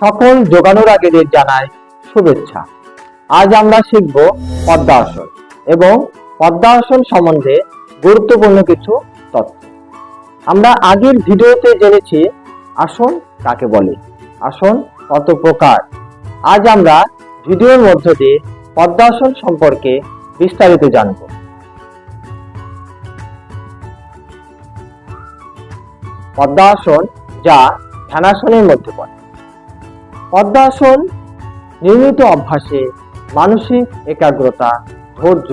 সকল যোগানুরাগীদের জানাই শুভেচ্ছা। আজ আমরা শিখব পদ্মাসন এবং পদ্মাসন সম্বন্ধে গুরুত্বপূর্ণ কিছু তথ্য। আমরা আগের ভিডিওতে জেনেছি আসন কাকে বলে, আসন কত প্রকার। আজ আমরা ভিডিওর মধ্য দিয়ে পদ্মাসন সম্পর্কে বিস্তারিত জানব। পদ্মাসন যা ধ্যানাসনের মধ্যে পড়ে। পদ্মাসন নিয়মিত অভ্যাসে মানসিক একাগ্রতা, ধৈর্য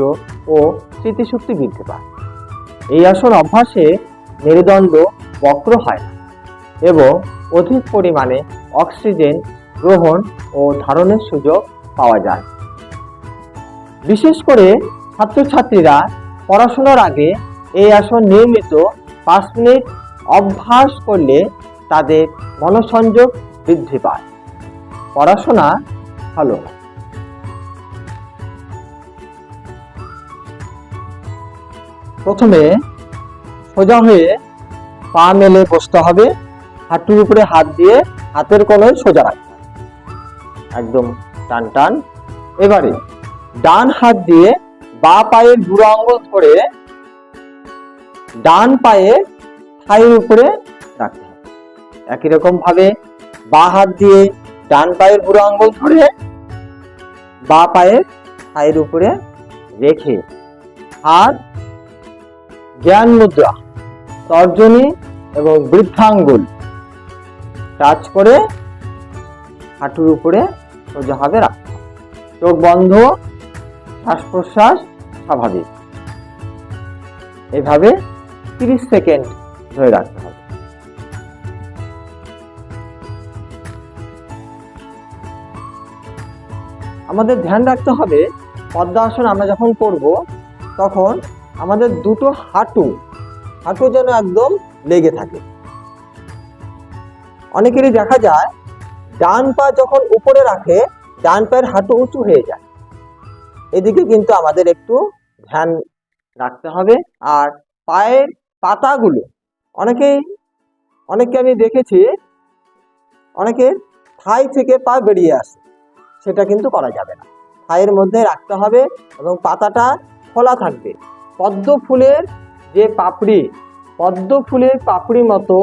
ও স্মৃতিশক্তি বৃদ্ধি পায়। এই আসন অভ্যাসে মেরুদণ্ড বক্র হয় না এবং অধিক পরিমাণে অক্সিজেন গ্রহণ ও ধারণের সুযোগ পাওয়া যায়। বিশেষ করে ছাত্রছাত্রীরা পড়াশোনার আগে এই আসন নিয়মিত 5 মিনিট অভ্যাস করলে তাদের মনোসংযোগ বৃদ্ধি পায়, পড়াশোনা ভালো হয়। প্রথমে সোজা হয়ে পা মেলে বসতে হবে, হাঁটুর উপরে হাত দিয়ে হাতের কোণায় সোজা রাখতে হবে, একদম টান টান। এবারে ডান হাত দিয়ে বাঁ পায়ের বুড়ো আঙ্গুল ধরে ডান পায়ে থাইয়ের উপরে রাখতে হবে। একই রকম ভাবে বাঁ হাত দিয়ে ডান পায়ের বুড়ো আঙ্গুল ধরে বাঁ পায়ের থাইয়ের উপরে রেখে হাত জ্ঞান মুদ্রা, তর্জনী এবং বৃদ্ধাঙ্গুল টাচ করে হাঁটুর উপরে সোজাভাবে রাখতে হবে। চোখ বন্ধ, শ্বাস প্রশ্বাস স্বাভাবিক। এভাবে 30 সেকেন্ড ধরে রাখতে হবে। আমাদের ধ্যান রাখতে হবে পদ্মাসন আমরা যখন করব তখন আমাদের দুটো হাঁটু যেন একদম লেগে থাকে। অনেকেরই দেখা যায় ডান পা যখন উপরে রাখে ডান পায়ের হাঁটু উঁচু হয়ে যায়। এদিকে কিন্তু আমাদের একটু ধ্যান রাখতে হবে। আর পায়ের পাতাগুলো অনেকে আমি দেখেছি অনেকের থাই থেকে পা বেরিয়ে আসে, সেটা কিন্তু করা যাবে না। থাইয়ের মধ্যে রাখতে হবে এবং পাতাটা খোলা থাকবে। পদ্ম ফুলের পাপড়ি মতো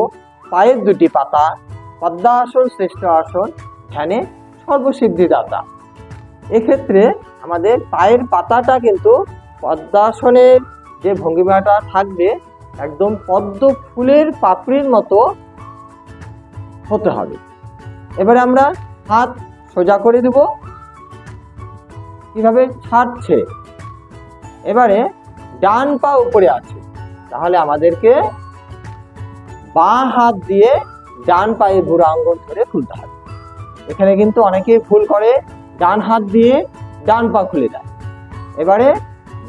পায়ের দুটি পাতা। পদ্মাসন শ্রেষ্ঠ আসন, ধ্যানে সর্বসিদ্ধিদাতা। এক্ষেত্রে আমাদের পায়ের পাতাটা কিন্তু পদ্মাসনের যে ভঙ্গিমাটা থাকবে একদম পদ্ম ফুলের পাপড়ির মতো হতে হবে। এবারে আমরা হাত সোজা করে দেব, কিভাবে ছাড়ছে। এবারে ডান পা উপরে আছে, তাহলে আমাদেরকে বাঁ হাত দিয়ে ডান পায়ে বুড়ো আঙ্গুল ধরে খুলতে হবে। এখানে কিন্তু অনেকেই ভুল করে, ডান হাত দিয়ে ডান পা খুলে দেয়। এবারে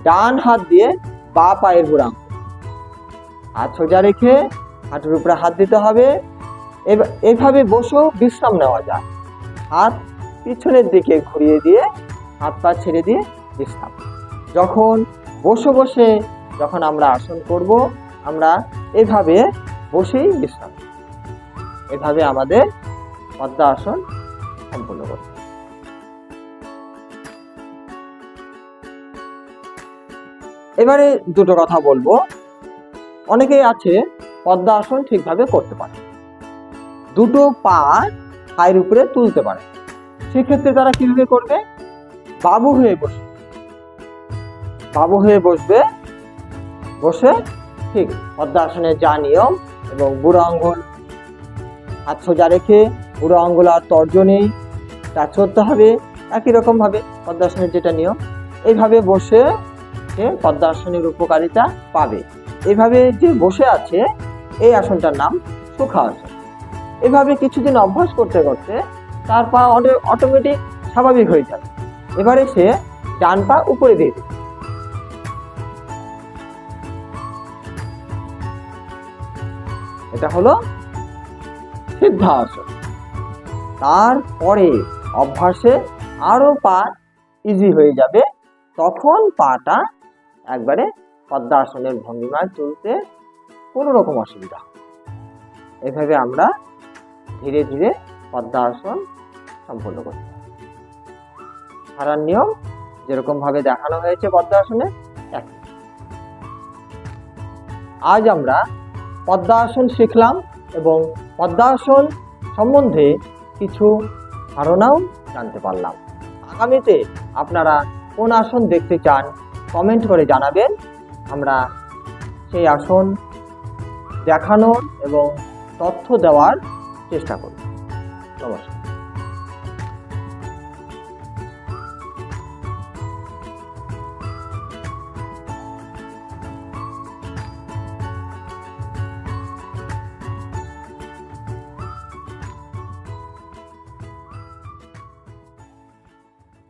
ডান হাত দিয়ে বাঁ পায়ের বুড়ো আঙ্গুল, হাত সোজা রেখে হাঁটুর উপরে হাত দিতে হবে। এভাবে বসেও বিশ্রাম নেওয়া যায়। হাত পিছনের দিকে ঘুরিয়ে দিয়ে হাত পা ছেড়ে দিয়ে বিশ্রাম। যখন আমরা আসন করব আমরা এভাবে বসেই বিশ্রাম, এভাবে আমাদের পদ্মাসন সম্পূর্ণ করতে হবে। এবারে দুটো কথা বলবো। অনেকেই আছে পদ্মাসন ঠিকভাবে করতে পারে, দুটো পা থাইয়ের উপরে তুলতে পারে। সেক্ষেত্রে তারা কিভাবে করবে? বাবু হয়ে বসবে। বসে ঠিক পদ্মাসনের যা নিয়ম এবং বুড়ো আঙ্গুল হাত সোজা রেখে বুড়ো আঙ্গুল আর তর্জনী টাচ করতে হবে। একই রকম ভাবে পদ্মাসনের যেটা নিয়ম, এইভাবে বসে সে পদ্মাসনের উপকারিতা পাবে। এইভাবে যে বসে আছে এই আসনটার নাম সুখাসন। এভাবে কিছুদিন অভ্যাস করতে করতে তার পা অটোমেটিক স্বাভাবিক হয়ে যাবে। এবারে সে ডান পা উপরে দিয়ে দেবে। এটা হলো সিদ্ধাসন। তারপরে অভ্যাসে আরো পা ইজি হয়ে যাবে, তখন পাটা একবারে পদ্মাসনের ভঙ্গিমায় চলতে কোনো রকম অসুবিধা হবে। এভাবে আমরা ধীরে ধীরে পদ্মাসন সম্পূর্ণ করতে হবে। হারার নিয়ম যেরকম ভাবে দেখানো হয়েছে পদ্মাসনে একই। আজ আমরা পদ্মাসন শিখলাম এবং পদ্মাসন সম্বন্ধে কিছু ধারণাও জানতে পারলাম। আগামীতে আপনারা কোন আসন দেখতে চান কমেন্ট করে জানাবেন, আমরা সেই আসন দেখানোর এবং তথ্য দেওয়ার চেষ্টা করব। নমস্কার।